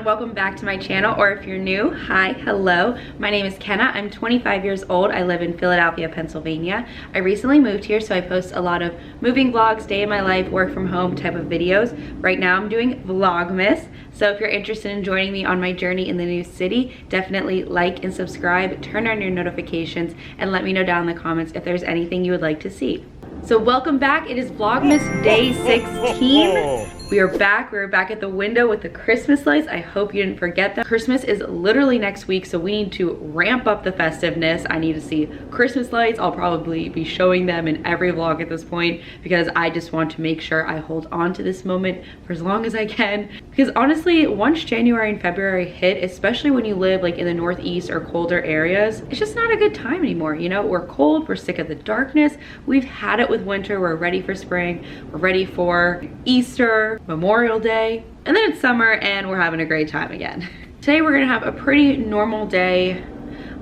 welcome back to my channel, or if you're new, hi, hello. My name is Kenna. I'm 25 years old. I live in Philadelphia, Pennsylvania. I recently moved here, so I post a lot of moving vlogs, day in my life, work from home type of videos. Right now I'm doing Vlogmas, so if you're interested in joining me on my journey in the new city, definitely like and subscribe, turn on your notifications, and let me know down in the comments if there's anything you would like to see. So welcome back. It is Vlogmas day 16. We are back at the window with the Christmas lights. I hope you didn't forget that. Christmas is literally next week, so we need to ramp up the festiveness. I need to see Christmas lights. I'll probably be showing them in every vlog at this point because I just want to make sure I hold on to this moment for as long as I can. Because honestly, once January and February hit, especially when you live like in the Northeast or colder areas, it's just not a good time anymore. You know, we're cold, we're sick of the darkness. We've had it with winter, we're ready for spring, we're ready for Easter, Memorial Day, and then it's summer and we're having a great time again. Today we're gonna have a pretty normal day.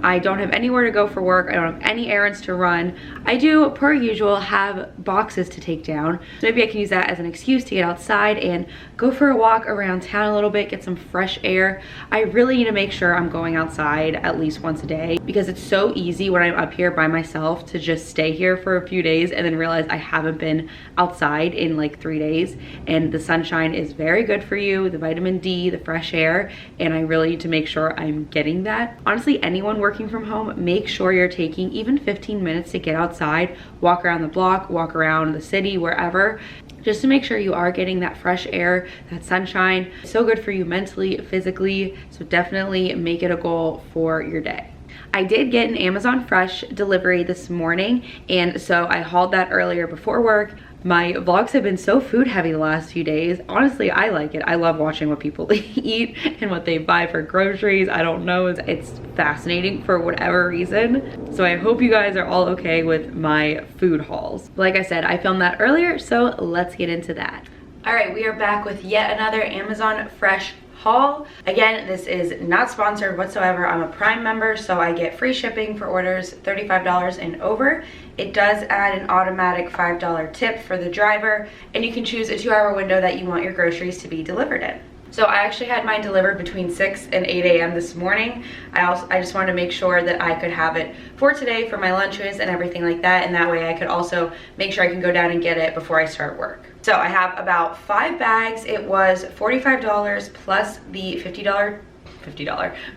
I don't have anywhere to go for work. I don't have any errands to run. I do, per usual, have boxes to take down. So maybe I can use that as an excuse to get outside and go for a walk around town a little bit, get some fresh air. I really need to make sure I'm going outside at least once a day because it's so easy when I'm up here by myself to just stay here for a few days and then realize I haven't been outside in like 3 days. And the sunshine is very good for you, the vitamin D, the fresh air, and I really need to make sure I'm getting that. Honestly, anyone working from home, make sure you're taking even 15 minutes to get outside, walk around the block, walk around the city, wherever, just to make sure you are getting that fresh air, that sunshine. It's so good for you mentally, physically, so definitely make it a goal for your day. I did get an Amazon Fresh delivery this morning, and so I hauled that earlier before work. My vlogs have been so food heavy the last few days. Honestly, I like it. I love watching what people eat and what they buy for groceries. I don't know, it's fascinating for whatever reason. So I hope you guys are all okay with my food hauls. Like I said, I filmed that earlier, so let's get into that. All right, we are back with yet another Amazon Fresh haul. Again, this is not sponsored whatsoever. I'm a Prime member, so I get free shipping for orders $35 and over. It does add an automatic $5 tip for the driver, and you can choose a 2-hour window that you want your groceries to be delivered in. So I actually had mine delivered between 6 and 8 a.m. this morning. I just wanted to make sure that I could have it for today for my lunches and everything like that, and that way I could also make sure I can go down and get it before I start work. So I have about 5 bags. It was $45 plus the $50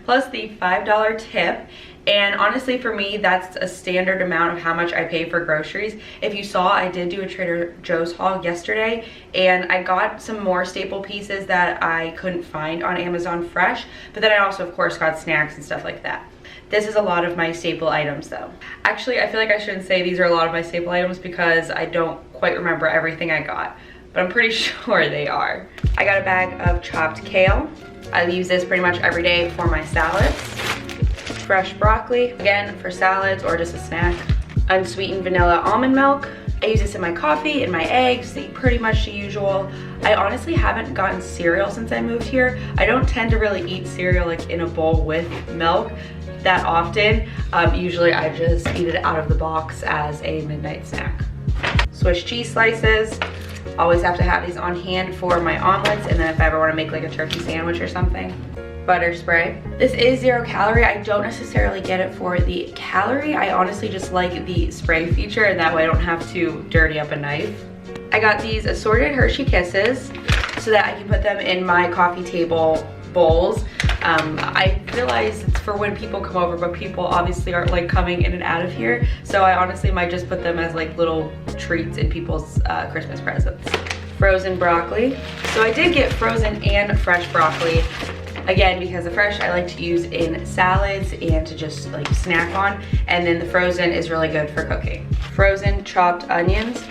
plus the $5 tip. And honestly, for me, that's a standard amount of how much I pay for groceries. If you saw, I did do a Trader Joe's haul yesterday, and I got some more staple pieces that I couldn't find on Amazon Fresh, but then I also, of course, got snacks and stuff like that. This is a lot of my staple items though. Actually, I feel like I shouldn't say these are a lot of my staple items because I don't quite remember everything I got, but I'm pretty sure they are. I got a bag of chopped kale. I use this pretty much every day for my salads. Fresh broccoli, again for salads or just a snack. Unsweetened vanilla almond milk. I use this in my coffee, in my eggs, pretty much the usual. I honestly haven't gotten cereal since I moved here. I don't tend to really eat cereal like in a bowl with milk that often. Usually I just eat it out of the box as a midnight snack. Swiss cheese slices. Always have to have these on hand for my omelets, and then if I ever want to make like a turkey sandwich or something. Butter spray. This is 0 calorie. I don't necessarily get it for the calorie. I honestly just like the spray feature, and that way I don't have to dirty up a knife. I got these assorted Hershey Kisses so that I can put them in my coffee table bowls. I realize it's for when people come over, but people obviously aren't like coming in and out of here, so I honestly might just put them as like little treats in people's Christmas presents. Frozen broccoli. So I did get frozen and fresh broccoli. Again, because the fresh I like to use in salads and to just like snack on, and then the frozen is really good for cooking. Frozen chopped onions.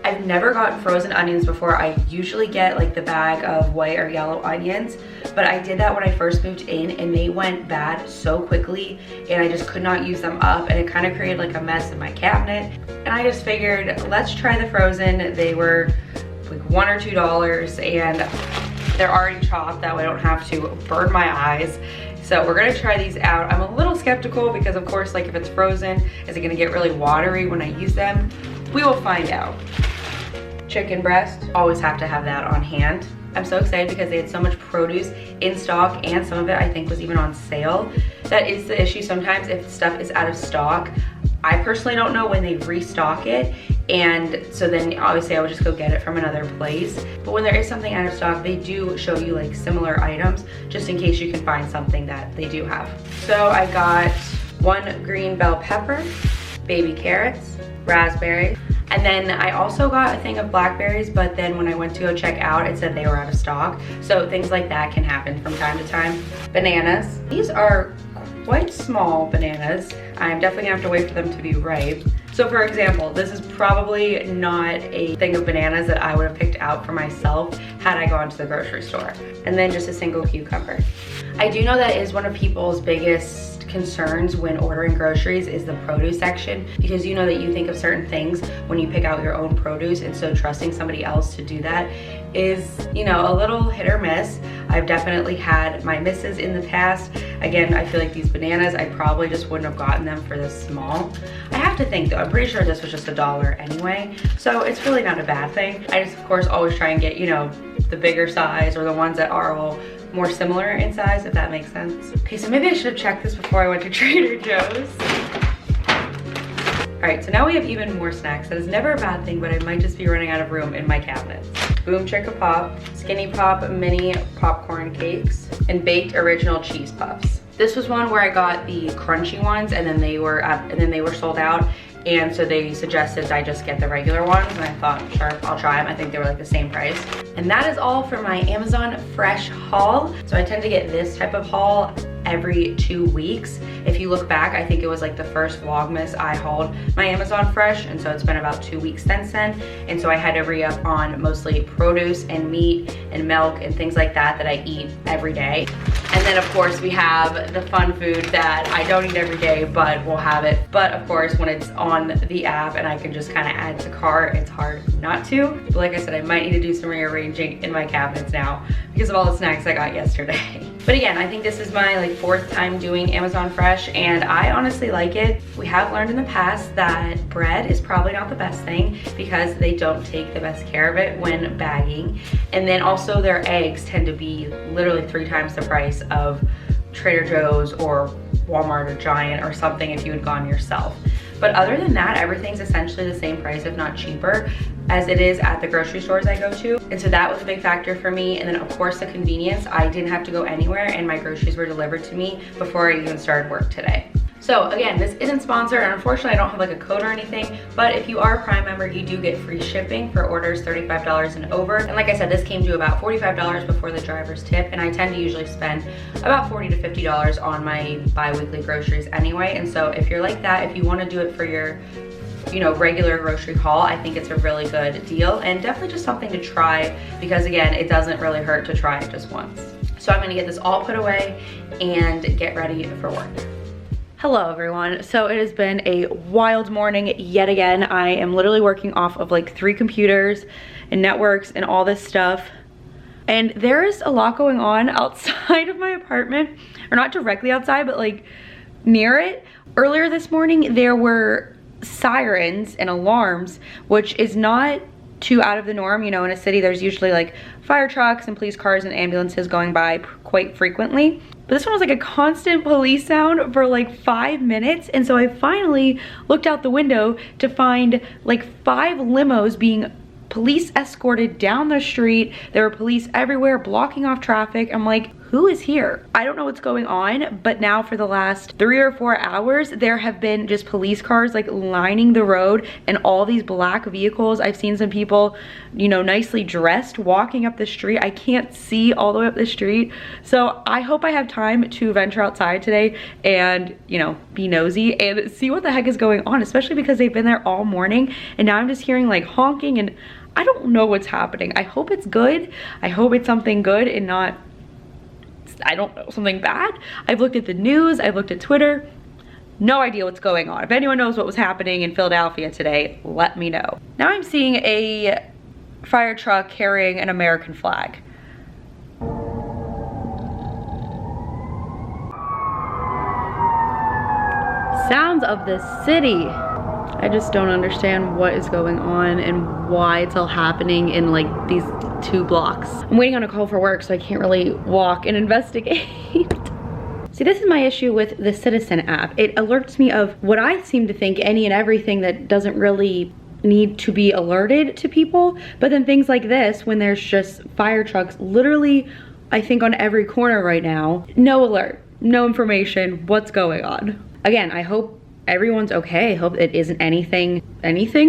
I've never gotten frozen onions before. I usually get like the bag of white or yellow onions, but I did that when I first moved in and they went bad so quickly and I just could not use them up, and it kind of created like a mess in my cabinet. And I just figured, let's try the frozen. They were like $1 or $2 and they're already chopped, that way I don't have to burn my eyes. So we're gonna try these out. I'm a little skeptical because of course, like if it's frozen, is it gonna get really watery when I use them? We will find out. Chicken breast, always have to have that on hand. I'm so excited because they had so much produce in stock, and some of it I think was even on sale. That is the issue sometimes if stuff is out of stock. I personally don't know when they restock it, and so then obviously I would just go get it from another place. But when there is something out of stock, they do show you like similar items just in case you can find something that they do have. So I got 1 green bell pepper, baby carrots, raspberries, and then I also got a thing of blackberries, but then when I went to go check out, it said they were out of stock. So things like that can happen from time to time. Bananas. These are quite small bananas. I'm definitely gonna have to wait for them to be ripe. So for example, this is probably not a thing of bananas that I would have picked out for myself had I gone to the grocery store. And then just a single cucumber. I do know that is one of people's biggest concerns when ordering groceries is the produce section, because you know that you think of certain things when you pick out your own produce, and so trusting somebody else to do that is, you know, a little hit or miss. I've definitely had my misses in the past. Again, I feel like these bananas, I probably just wouldn't have gotten them for this small. I have to think though, I'm pretty sure this was just $1 anyway, so it's really not a bad thing. I just of course always try and get, you know, the bigger size or the ones that are all more similar in size, if that makes sense. Okay, so maybe I should have checked this before I went to Trader Joe's. All right, so now we have even more snacks. That is never a bad thing, but I might just be running out of room in my cabinets. Boom Chicka Pop, Skinny Pop mini popcorn cakes, and baked original cheese puffs. This was one where I got the crunchy ones, and then they were sold out. And so they suggested I just get the regular ones, and I thought, sure, I'll try them. I think they were like the same price. And that is all for my Amazon Fresh haul. So I tend to get this type of haul every 2 weeks. If you look back, I think it was like the first Vlogmas I hauled my Amazon Fresh, and so it's been about 2 weeks since then. And so I had to re-up on mostly produce and meat and milk and things like that that I eat every day. And then of course we have the fun food that I don't eat every day, but we'll have it. But of course when it's on the app and I can just kind of add to cart, it's hard not to. But like I said, I might need to do some rearranging in my cabinets now because of all the snacks I got yesterday. But again, I think this is my like 4th time doing Amazon Fresh, and I honestly like it. We have learned in the past that bread is probably not the best thing because they don't take the best care of it when bagging. And then also their eggs tend to be literally 3 times the price of Trader Joe's or Walmart or Giant or something if you had gone yourself. But other than that, everything's essentially the same price, if not cheaper, as it is at the grocery stores I go to. And so that was a big factor for me. And then of course the convenience. I didn't have to go anywhere and my groceries were delivered to me before I even started work today. So again, this isn't sponsored, and unfortunately I don't have like a code or anything, but if you are a Prime member, you do get free shipping for orders $35 and over. And like I said, this came to about $45 before the driver's tip, and I tend to usually spend about $40 to $50 on my bi-weekly groceries anyway. And so if you're like that, if you want to do it for your, you know, regular grocery haul, I think it's a really good deal and definitely just something to try, because again, it doesn't really hurt to try it just once. So I'm gonna get this all put away and get ready for work. Hello everyone. So it has been a wild morning yet again. I am literally working off of like 3 computers and networks and all this stuff. And there is a lot going on outside of my apartment, or not directly outside, but like near it. Earlier this morning, there were sirens and alarms, which is not too out of the norm. You know, in a city, there's usually like fire trucks and police cars and ambulances going by quite frequently. But this one was like a constant police sound for like 5 minutes. And so I finally looked out the window to find like 5 limos being police escorted down the street. There were police everywhere blocking off traffic. I'm like, who is here? I don't know what's going on, but now for the last 3 or 4 hours, there have been just police cars like lining the road and all these black vehicles. I've seen some people, you know, nicely dressed walking up the street. I can't see all the way up the street. So I hope I have time to venture outside today and, you know, be nosy and see what the heck is going on, especially because they've been there all morning. And now I'm just hearing like honking and I don't know what's happening. I hope it's good. I hope it's something good and not, I don't know, something bad. I've looked at the news, I've looked at Twitter, no idea what's going on. If anyone knows what was happening in Philadelphia today, let me know. Now I'm seeing a fire truck carrying an American flag. Sounds of the city. I just don't understand what is going on and why it's all happening in like these 2 blocks. I'm waiting on a call for work, so I can't really walk and investigate. See, this is my issue with the Citizen app. It alerts me of what I seem to think any and everything that doesn't really need to be alerted to people. But then things like this, when there's just fire trucks literally, I think, on every corner right now, no alert, no information, what's going on. Again, I hope everyone's okay. I hope it isn't anything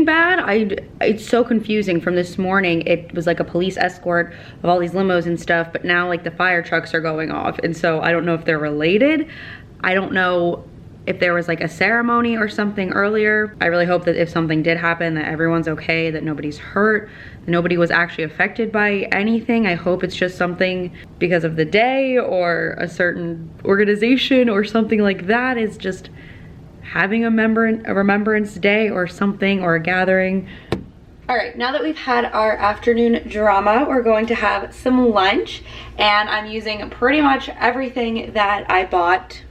bad. It's so confusing. From this morning, it was like a police escort of all these limos and stuff, but now like the fire trucks are going off, and so I don't know if they're related. I don't know if there was like a ceremony or something earlier. I really hope that if something did happen, that everyone's okay, that nobody's hurt, that nobody was actually affected by anything. I hope it's just something because of the day or a certain organization or something like that is just having a remembrance day or something, or a gathering. All right, now that we've had our afternoon drama, we're going to have some lunch, and I'm using pretty much everything that I bought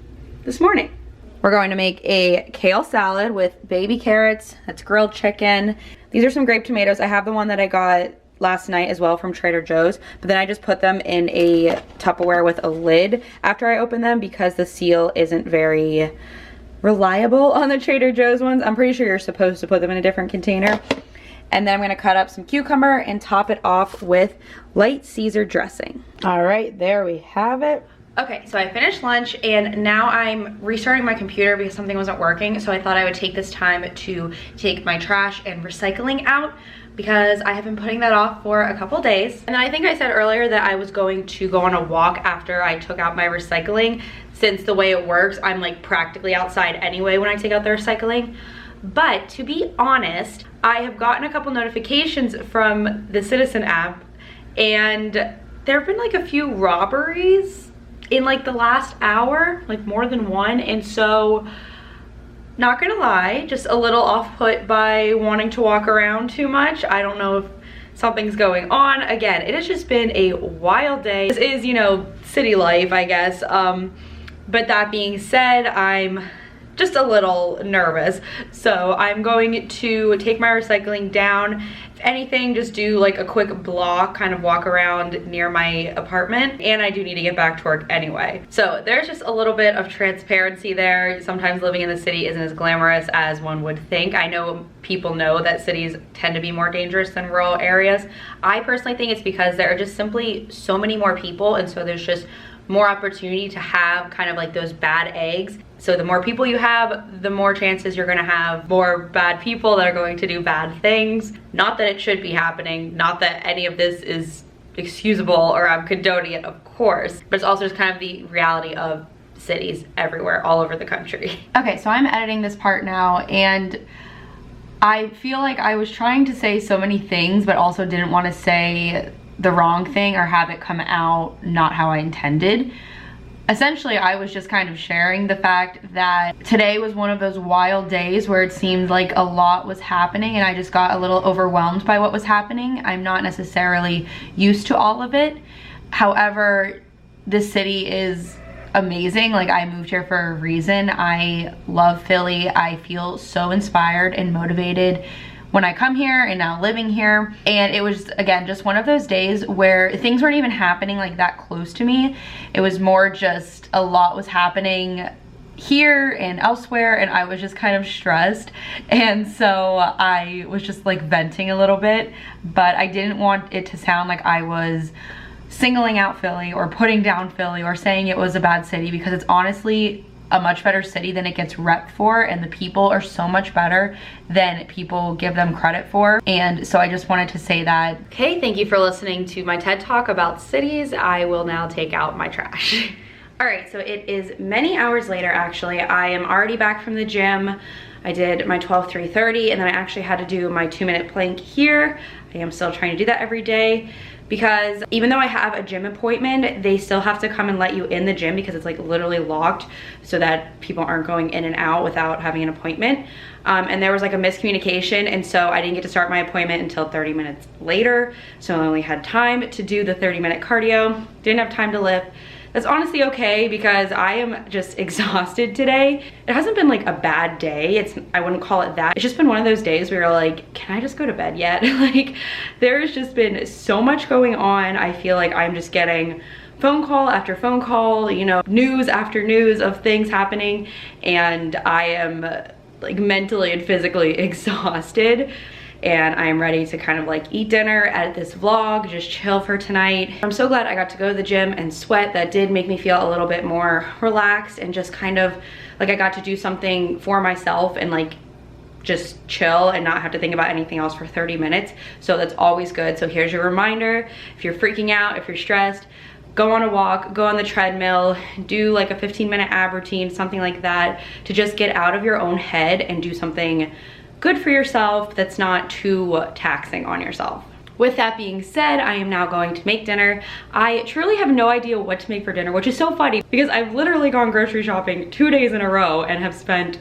this morning. We're going to make a kale salad with baby carrots. That's grilled chicken. These are some grape tomatoes. I have the one that I got last night as well from Trader Joe's, but then I just put them in a Tupperware with a lid after I open them because the seal isn't very reliable on the Trader Joe's ones. I'm pretty sure you're supposed to put them in a different container. And then I'm gonna cut up some cucumber and top it off with light Caesar dressing. All right, there we have it. Okay, so I finished lunch and now I'm restarting my computer because something wasn't working. So I thought I would take this time to take my trash and recycling out because I have been putting that off for a couple days. And I think I said earlier that I was going to go on a walk after I took out my recycling. Since the way it works, I'm like practically outside anyway when I take out the recycling. But to be honest, I have gotten a couple notifications from the Citizen app, and there have been like a few robberies in like the last hour, like more than one. And so, not gonna lie, just a little off put by wanting to walk around too much. I don't know if something's going on. Again, it has just been a wild day. This is, you know, city life, I guess. But that being said, I'm just a little nervous. So I'm going to take my recycling down. If anything, just do like a quick block, kind of walk around near my apartment. And I do need to get back to work anyway. So there's just a little bit of transparency there. Sometimes living in the city isn't as glamorous as one would think. I know people know that cities tend to be more dangerous than rural areas. I personally think it's because there are just simply so many more people, and so there's just more opportunity to have kind of like those bad eggs. So the more people you have, the more chances you're gonna have more bad people that are going to do bad things. Not that it should be happening, not that any of this is excusable or I'm condoning it, of course, but it's also just kind of the reality of cities everywhere, all over the country. Okay, so I'm editing this part now, and I feel like I was trying to say so many things, but also didn't want to say the wrong thing or have it come out not how I intended. Essentially, I was just kind of sharing the fact that today was one of those wild days where it seemed like a lot was happening, and I just got a little overwhelmed by what was happening. I'm not necessarily used to all of it. However, this city is amazing. Like, I moved here for a reason. I love Philly. I feel so inspired and motivated when I come here and now living here. And it was, again, just one of those days where things weren't even happening like that close to me. It was more just a lot was happening here and elsewhere, and I was just kind of stressed. And so I was just like venting a little bit, but I didn't want it to sound like I was singling out Philly or putting down Philly or saying it was a bad city, because it's honestly a much better city than it gets rep for, and the people are so much better than people give them credit for. And so I just wanted to say that. Okay, thank you for listening to my TED Talk about cities. I will now take out my trash. All right, so it is many hours later, actually. I am already back from the gym. I did my 12-3-30, and then I actually had to do my 2-minute plank here. I am still trying to do that every day, because even though I have a gym appointment, they still have to come and let you in the gym because it's like literally locked so that people aren't going in and out without having an appointment. And there was like a miscommunication, and so I didn't get to start my appointment until 30 minutes later. So I only had time to do the 30-minute cardio, didn't have time to lift. That's honestly okay because I am just exhausted today. It hasn't been like a bad day. I wouldn't call it that. It's just been one of those days where you're like, can I just go to bed yet? Like, there's just been so much going on. I feel like I'm just getting phone call after phone call, you know, news after news of things happening, and I am like mentally and physically exhausted. And I'm ready to kind of like eat dinner, edit this vlog, just chill for tonight. I'm so glad I got to go to the gym and sweat. That did make me feel a little bit more relaxed and just kind of like I got to do something for myself and like just chill and not have to think about anything else for 30 minutes. So that's always good. So here's your reminder. If you're freaking out, if you're stressed, go on a walk, go on the treadmill, do like a 15-minute ab routine, something like that, to just get out of your own head and do something good for yourself that's not too taxing on yourself. With that being said, I am now going to make dinner. I truly have no idea what to make for dinner, which is so funny because I've literally gone grocery shopping 2 days in a row and have spent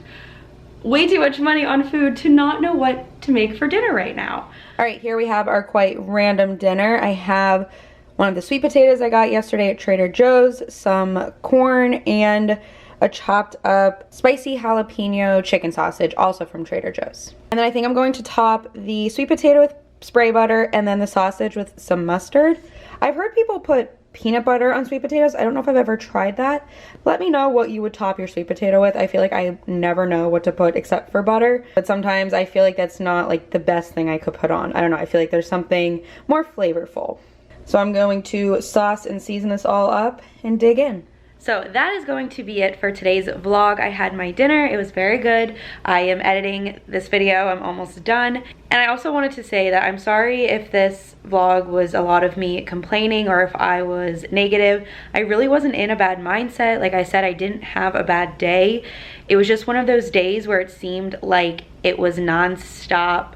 way too much money on food to not know what to make for dinner right now. All right, here we have our quite random dinner. I have one of the sweet potatoes I got yesterday at Trader Joe's, some corn, and a chopped up spicy jalapeno chicken sausage, also from Trader Joe's. And then I think I'm going to top the sweet potato with spray butter and then the sausage with some mustard. I've heard people put peanut butter on sweet potatoes. I don't know if I've ever tried that. Let me know what you would top your sweet potato with. I feel like I never know what to put except for butter, but sometimes I feel like that's not like the best thing I could put on. I don't know, I feel like there's something more flavorful. So I'm going to sauce and season this all up and dig in. So that is going to be it for today's vlog. I had my dinner, it was very good. I am editing this video, I'm almost done. And I also wanted to say that I'm sorry if this vlog was a lot of me complaining or if I was negative. I really wasn't in a bad mindset. Like I said, I didn't have a bad day. It was just one of those days where it seemed like it was non-stop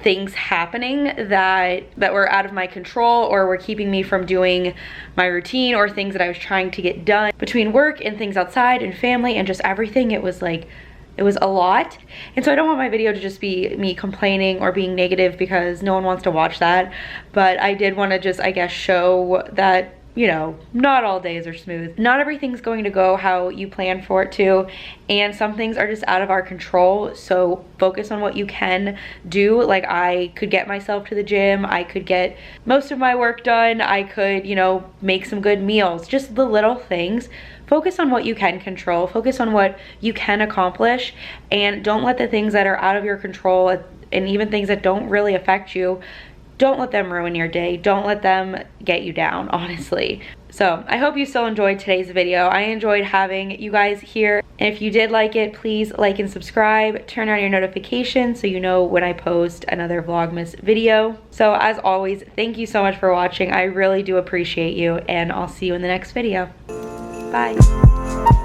things happening that were out of my control or were keeping me from doing my routine or things that I was trying to get done. Between work and things outside and family and just everything, it was like, it was a lot. And so I don't want my video to just be me complaining or being negative because no one wants to watch that. But I did want to just, I guess, show that, you know, not all days are smooth. Not everything's going to go how you plan for it to, and some things are just out of our control, so focus on what you can do. Like I could get myself to the gym, I could get most of my work done, I could, you know, make some good meals, just the little things. Focus on what you can control, focus on what you can accomplish, and don't let the things that are out of your control and even things that don't really affect you, don't let them ruin your day. Don't let them get you down, honestly. So I hope you still enjoyed today's video. I enjoyed having you guys here. And if you did like it, please like and subscribe. Turn on your notifications so you know when I post another Vlogmas video. So as always, thank you so much for watching. I really do appreciate you, and I'll see you in the next video. Bye.